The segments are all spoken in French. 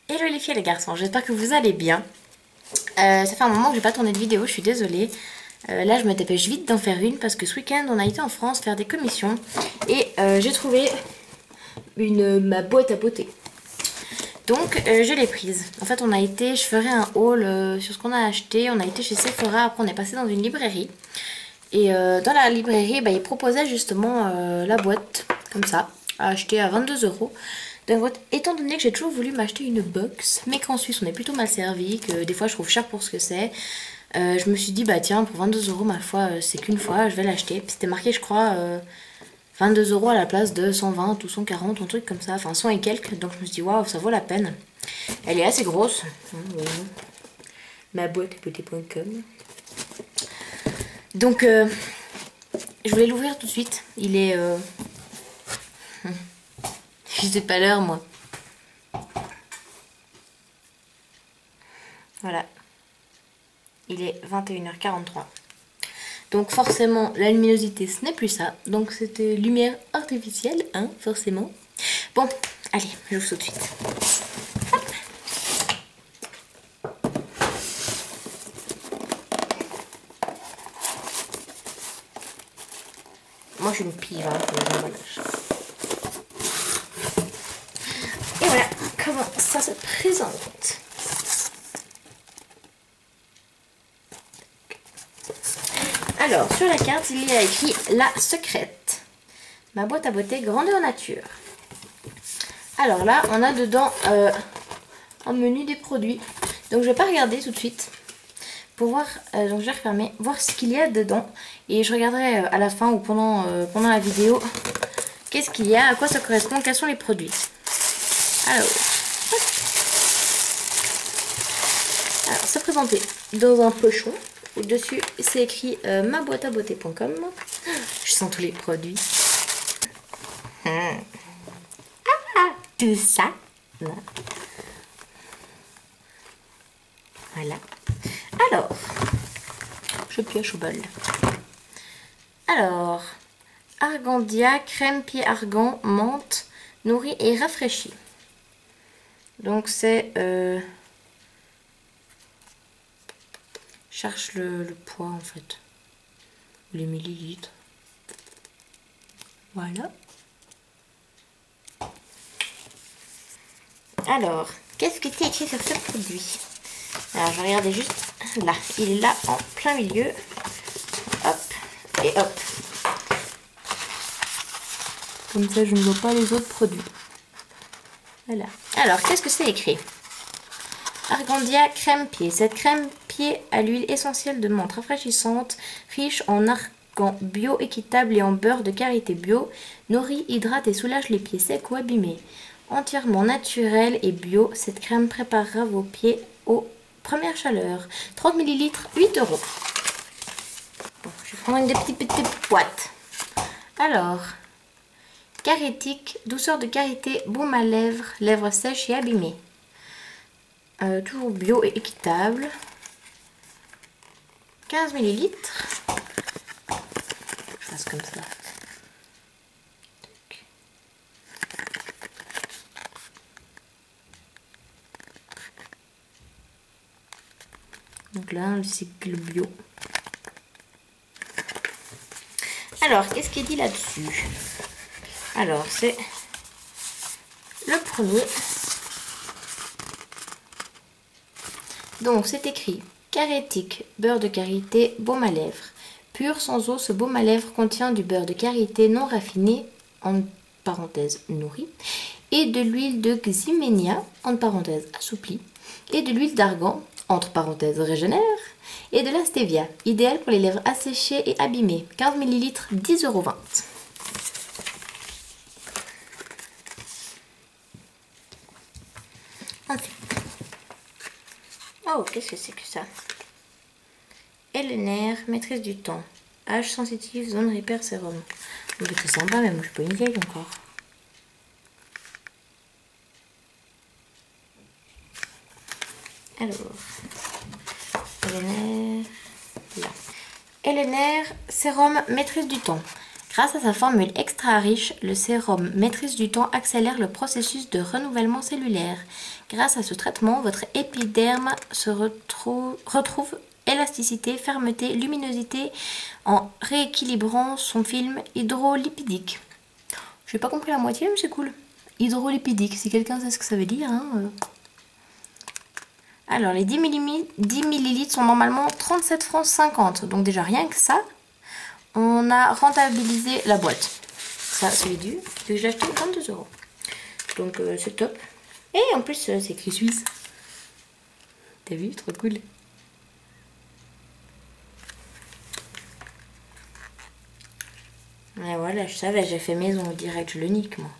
Hello les filles et les garçons, j'espère que vous allez bien. Ça fait un moment que j'ai pas tourné de vidéo, je suis désolée. Là je me dépêche vite d'en faire une parce que ce week-end on a été en France faire des commissions et j'ai trouvé ma boîte à beauté. Donc je l'ai prise. En fait je ferai un haul sur ce qu'on a acheté. On a été chez Sephora, après on est passé dans une librairie. Et dans la librairie, ils proposaient justement la boîte, comme ça, à acheter à 22 €. Donc, étant donné que j'ai toujours voulu m'acheter une box, mais qu'en Suisse on est plutôt mal servi, que des fois je trouve cher pour ce que c'est, je me suis dit, bah tiens, pour 22 € ma foi, c'est qu'une fois, je vais l'acheter. Puis c'était marqué, je crois, 22 € à la place de 120 ou 140, un truc comme ça, enfin 100 et quelques. Donc je me suis dit, waouh, ça vaut la peine. Elle est assez grosse. Ma boîte beauté.com. Donc, je voulais l'ouvrir tout de suite. Il est. Je sais pas l'heure, moi. Voilà. Il est 21h43. Donc, forcément, la luminosité, ce n'est plus ça. Donc, c'était lumière artificielle, hein, forcément. Bon, allez, je vous tout de suite. Hop. Moi, je suis une pive, hein, pour les emballages. Et voilà comment ça se présente. Alors, sur la carte, il y a écrit La Secrète. Ma boîte à beauté grandeur nature. Alors là, on a dedans un menu des produits. Donc je vais pas regarder tout de suite pour voir, donc je vais refermer, voir ce qu'il y a dedans. Et je regarderai à la fin ou pendant la vidéo qu'est-ce qu'il y a, à quoi ça correspond, quels sont les produits. Alors, c'est présenté dans un pochon. Au-dessus, c'est écrit maboîteabeauté.com. Je sens tous les produits. Tout ça. Voilà. Alors, je pioche au bol. Alors, Argandia, crème pied argan, menthe, nourrit et rafraîchit. Donc c'est... cherche le poids en fait. Les millilitres. Voilà. Alors, qu'est-ce que c'est écrit sur ce produit? Alors, je vais regarder juste là. Il est là en plein milieu. Hop. Et hop. Comme ça, je ne vois pas les autres produits. Voilà. Alors, qu'est-ce que c'est écrit? Argandia crème pied. Cette crème pied à l'huile essentielle de menthe rafraîchissante, riche en argan bio équitable et en beurre de karité bio, nourrit, hydrate et soulage les pieds secs ou abîmés. Entièrement naturelle et bio, cette crème préparera vos pieds aux premières chaleurs. 30 ml, 8 €. Bon, je vais prendre une des petites boîtes. Alors, Carétique, douceur de karité, baume à lèvres, lèvres sèches et abîmées. Toujours bio et équitable. 15 ml. Je fasse comme ça. Donc là, le cycle bio. Alors, qu'est-ce qui est dit là-dessus? Alors, c'est le premier. Donc, c'est écrit Carétique, beurre de karité, baume à lèvres. Pur sans eau, ce baume à lèvres contient du beurre de karité non raffiné, en parenthèse nourri, et de l'huile de xyménia, entre parenthèses assouplie, et de l'huile d'argan, entre parenthèses régénère, et de la stevia, idéal pour les lèvres asséchées et abîmées. 15 ml, 10,20 €. Oh, qu'est-ce que c'est que ça? LNR, maîtrise du temps. Âge sensitif, zone repère sérum. C'est sympa, mais moi je suis pas une vieille encore. Alors, LNR, là. LNR, sérum, maîtrise du temps. Grâce à sa formule extra riche, le sérum maîtrise du temps accélère le processus de renouvellement cellulaire. Grâce à ce traitement, votre épiderme se retrouve élasticité, fermeté, luminosité en rééquilibrant son film hydrolipidique. J'ai pas compris la moitié, mais c'est cool. Hydrolipidique, si quelqu'un sait ce que ça veut dire. Alors, les 10 ml sont normalement 37 francs 50. Donc déjà, rien que ça, on a rentabilisé la boîte. Ça, c'est les dû. Je l'ai acheté 22 €. Donc, c'est top. Et en plus, c'est écrit suisse. T'as vu? Trop cool. Et voilà, je savais, j'ai fait maison direct, je le nique, moi.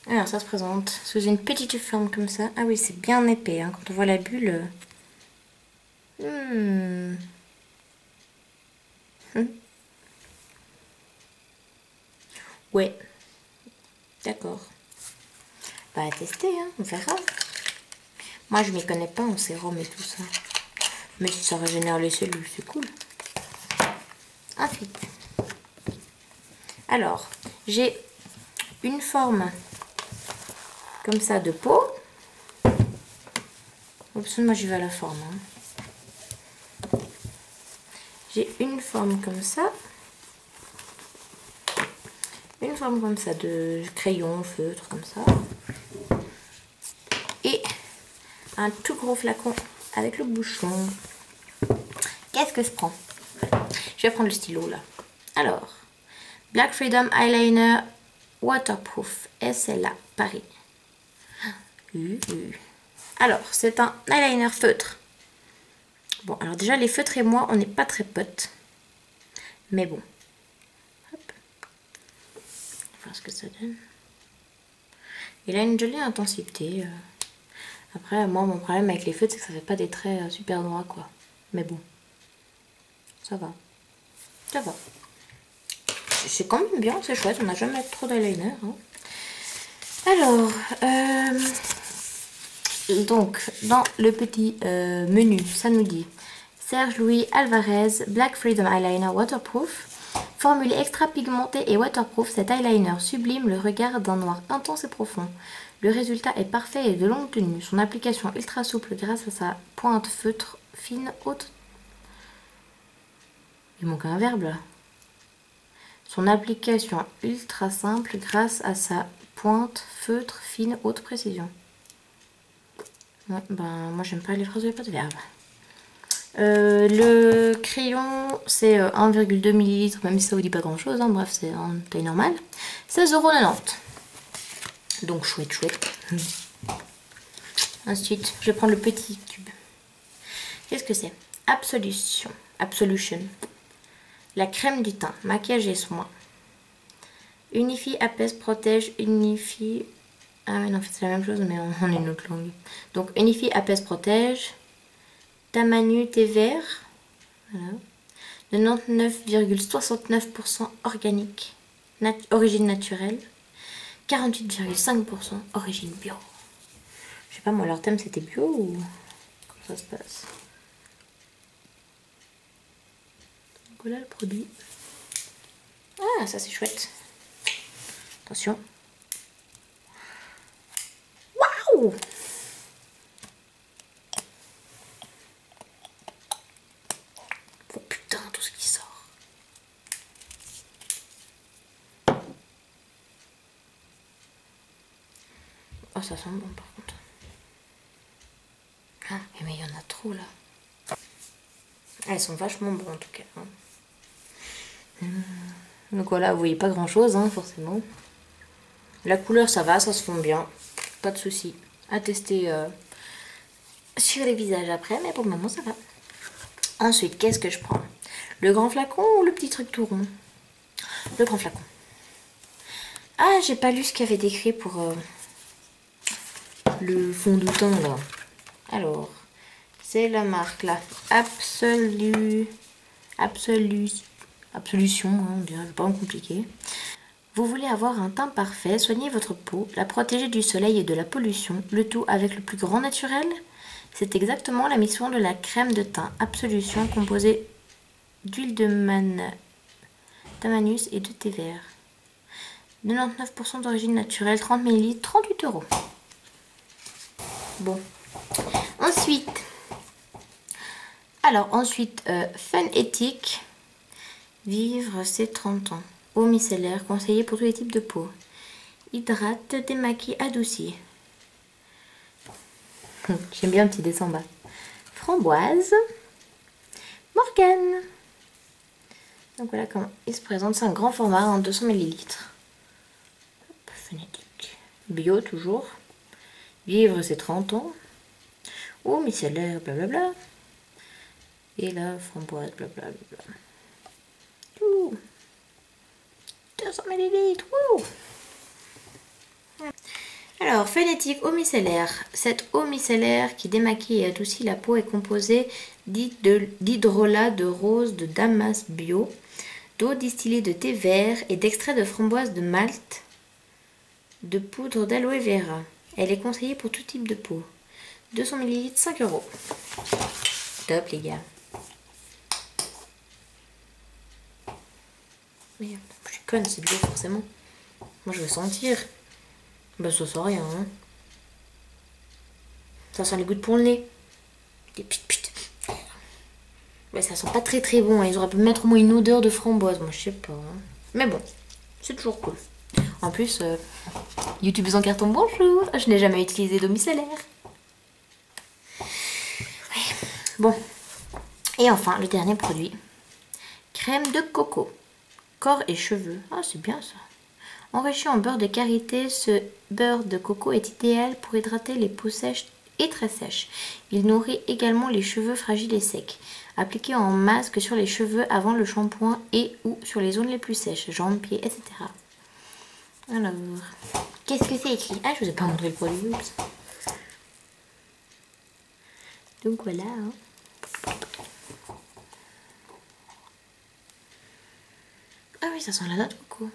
Alors, ça se présente sous une petite forme comme ça. Ah oui, c'est bien épais, hein, quand on voit la bulle. Ouais. D'accord. Bah, à tester, hein, on verra. Moi, je m'y connais pas en sérum et tout ça. Mais si ça régénère les cellules, c'est cool. Ensuite. Alors, j'ai une forme comme ça de peau. Oups, moi, j'y vais à la forme. Hein. J'ai une forme comme ça. Une forme comme ça de crayon, feutre, comme ça. Et un tout gros flacon avec le bouchon. Qu'est-ce que je prends? Je vais prendre le stylo là. Alors, Black Freedom Eyeliner Waterproof SLA Paris. Alors, c'est un eyeliner feutre. Bon, alors déjà, les feutres et moi, on n'est pas très potes. Mais bon. Hop. On va voir ce que ça donne. Il a une jolie intensité. Après, moi, mon problème avec les feutres, c'est que ça fait pas des traits super droits, quoi. Mais bon. Ça va. Ça va. C'est quand même bien, c'est chouette. On n'a jamais trop d'eyeliner. Hein. Alors, donc, dans le petit menu, ça nous dit Serge Louis Alvarez Black Freedom Eyeliner Waterproof. Formule extra pigmentée et waterproof, cet eyeliner sublime le regard d'un noir intense et profond. Le résultat est parfait et de longue tenue. Son application ultra souple grâce à sa pointe feutre fine haute. Il manque un verbe là. Son application ultra simple grâce à sa pointe feutre fine haute précision. Ouais, ben moi j'aime pas les phrases où il n'y a pas de verbe. Le crayon c'est 1,2 ml, même si ça vous dit pas grand chose, hein, bref c'est en taille normale. 16,90 €. Donc chouette chouette. Ensuite je vais prendre le petit tube. Qu'est-ce que c'est? Absolution. La crème du teint, maquillage et soins. Unifie, apaise, protège, unifie. Ah oui, non, en fait c'est la même chose mais en une autre langue. Donc unifie, apaise, protège. Tamanu thé vert. Voilà. 99,69% organique. Origine naturelle. 48,5% origine bio. Je sais pas moi, leur thème c'était bio ou comment ça se passe? Donc voilà le produit. Ah, ça c'est chouette. Attention. Waouh! Oh putain, tout ce qui sort. Oh, ça sent bon par contre. Ah, mais il y en a trop là. Elles sont vachement bonnes en tout cas. Hein. Donc voilà, vous voyez pas grand chose, hein, forcément. La couleur, ça va, ça se fond bien. Pas de souci. À tester sur les visages après, mais pour le moment, ça va. Ensuite, qu'est-ce que je prends? Le grand flacon ou le petit truc tout rond? Le grand flacon. Ah, j'ai pas lu ce qu'il y avait décrit pour le fond de teint, là. Alors, c'est la marque, là. Absolution, hein, on dirait pas compliqué. Vous voulez avoir un teint parfait, soignez votre peau, la protéger du soleil et de la pollution, le tout avec le plus grand naturel. C'est exactement la mission de la crème de teint Absolution composée d'huile de tamanus et de thé vert. 99% d'origine naturelle, 30 ml, 38 €. Bon. Ensuite, Fun éthique, vivre ses 30 ans. Eau micellaire, conseillée pour tous les types de peau. Hydrate, démaquille, adoucit. J'aime bien le petit dessin en bas. Framboise, Morgane. Donc voilà comment il se présente. C'est un grand format en 200 ml. Phonétique. Bio toujours. Vivre ses 30 ans. Eau micellaire, blablabla. Et la framboise, blablabla. 200 ml. Alors, phonétique eau micellaire. Cette eau micellaire qui démaquille et adoucit la peau est composée d'hydrolat de rose de Damas bio, d'eau distillée de thé vert et d'extrait de framboise de Malte, de poudre d'aloe vera. Elle est conseillée pour tout type de peau. 200 ml, 5 €. Top les gars. Merde, je suis conne, c'est bio forcément. Moi je veux sentir. Bah ça sent rien. Hein. Ça sent les gouttes pour le nez. Des pit. Mais ça sent pas très très bon. Hein. Ils auraient pu mettre au moins une odeur de framboise. Moi je sais pas. Hein. Mais bon, c'est toujours cool. En plus, YouTube en carton bonjour. Je n'ai jamais utilisé d'eau micellaire. Ouais. Bon. Et enfin, le dernier produit. Crème de coco. Corps et cheveux. Ah, c'est bien ça. Enrichi en beurre de karité, ce beurre de coco est idéal pour hydrater les peaux sèches et très sèches. Il nourrit également les cheveux fragiles et secs. Appliqué en masque sur les cheveux avant le shampoing et ou sur les zones les plus sèches, jambes, pieds, etc. Alors, qu'est-ce que c'est écrit? Ah, je vous ai pas montré le produit. Oups. Donc voilà. Hein. Ah oui, ça sent la noix de coco.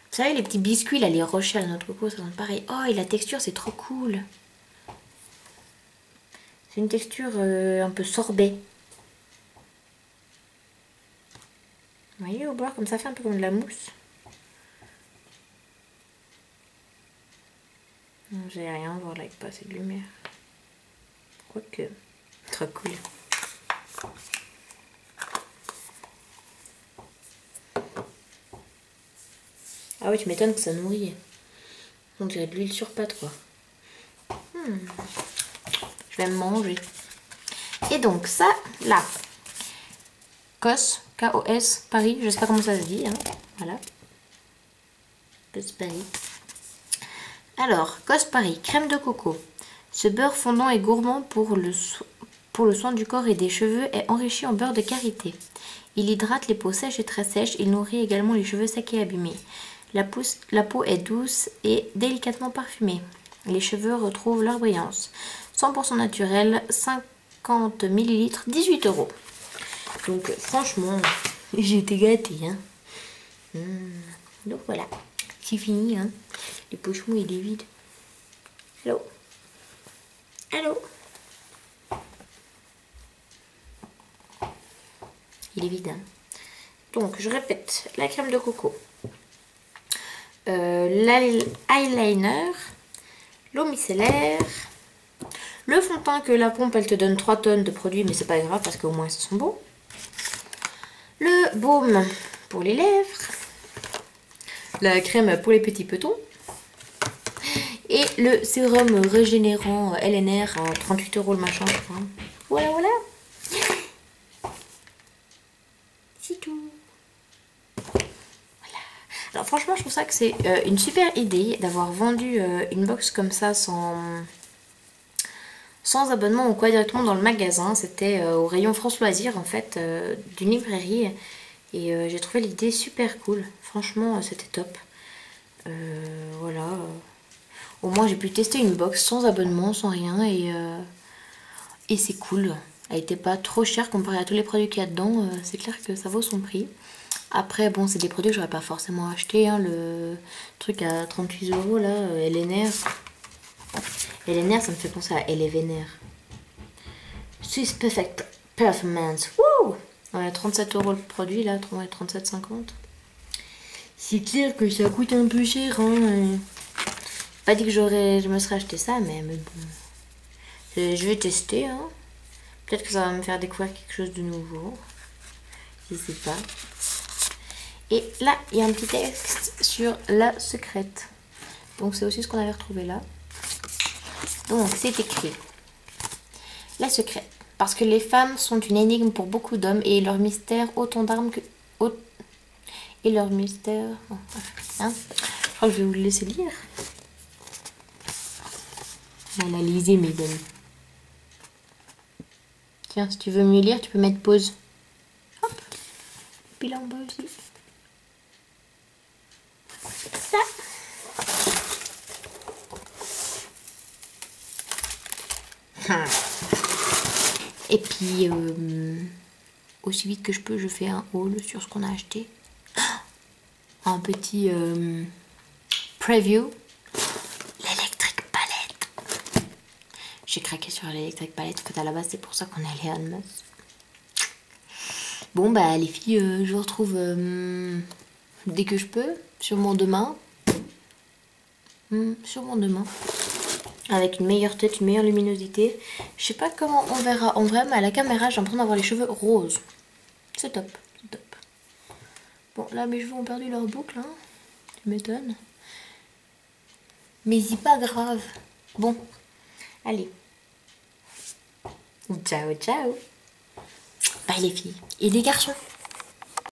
Vous savez, les petits biscuits, là, les rochers à la noix de coco, ça sent pareil. Oh, et la texture, c'est trop cool. C'est une texture un peu sorbet. Vous voyez, au bord, comme ça fait un peu comme de la mousse. J'ai rien à voir là avec pas assez de lumière. Quoique, trop cool. Ah oui, tu m'étonnes que ça nourrit. On dirait de l'huile sur pâte, quoi. Je vais me manger. Et donc, ça, là. COS, K-O-S, Paris. Je sais pas comment ça se dit. Hein. Voilà. COS Paris. Alors, COS Paris, crème de coco. Ce beurre fondant et gourmand pour le soin du corps et des cheveux est enrichi en beurre de karité. Il hydrate les peaux sèches et très sèches. Il nourrit également les cheveux secs et abîmés. La peau est douce et délicatement parfumée. Les cheveux retrouvent leur brillance. 100% naturel, 50 ml, 18 €. Donc franchement, j'ai été gâtée. Hein. Donc voilà, c'est fini. Hein. Les pochons, il est vide. Allô? Allô? Il est vide. Hein. Donc je répète, la crème de coco. L'eyeliner, l'eau micellaire, le fond de teint que la pompe elle te donne 3 tonnes de produits, mais c'est pas grave parce qu'au moins ça sent bon. Le baume pour les lèvres, la crème pour les petits petons et le sérum régénérant LNR à 38 € le machin, je crois. Voilà, voilà. C'est tout. Alors franchement je trouve ça que c'est une super idée d'avoir vendu une box comme ça sans abonnement ou quoi directement dans le magasin. C'était au rayon France Loisirs en fait d'une librairie et j'ai trouvé l'idée super cool. Franchement c'était top. Voilà. Au moins j'ai pu tester une box sans abonnement, sans rien et c'est cool. Elle n'était pas trop chère comparé à tous les produits qu'il y a dedans. C'est clair que ça vaut son prix. Après, bon, c'est des produits que j'aurais pas forcément acheté. Hein, le truc à 38 € là, LNR. Et les nerfs, ça me fait penser à Elle est vénère. Swiss Perfect Performance. Wouh! Ouais, 37 € le produit là, 37,50. C'est clair que ça coûte un peu cher, hein. Pas dit que je me serais acheté ça, mais bon. Je vais tester, hein. Peut-être que ça va me faire découvrir quelque chose de nouveau. Je sais pas. Et là, il y a un petit texte sur la secrète. Donc c'est aussi ce qu'on avait retrouvé là. Donc c'est écrit. La secrète. Parce que les femmes sont une énigme pour beaucoup d'hommes et leur mystère autant d'armes que... Et leur mystère... Hein, je crois que je vais vous le laisser lire. Voilà, lisez mes amis. Tiens, si tu veux mieux lire, tu peux mettre pause. Hop. Puis là en bas aussi. Ça. Et puis, aussi vite que je peux, je fais un haul sur ce qu'on a acheté. Un petit preview. L'électrique palette. J'ai craqué sur l'électrique palette. En fait, à la base, c'est pour ça qu'on est allé à Annemasse. Bon, bah, les filles, je vous retrouve dès que je peux. Sûrement demain. Sûrement demain. Avec une meilleure tête, une meilleure luminosité. Je sais pas comment on verra en vrai, mais à la caméra, j'ai l'impression d'avoir les cheveux roses. C'est top, c'est top. Bon, là, mes cheveux ont perdu leur boucle, hein. Tu m'étonnes. Mais c'est pas grave. Bon, allez. Ciao, ciao. Bye les filles. Et les garçons.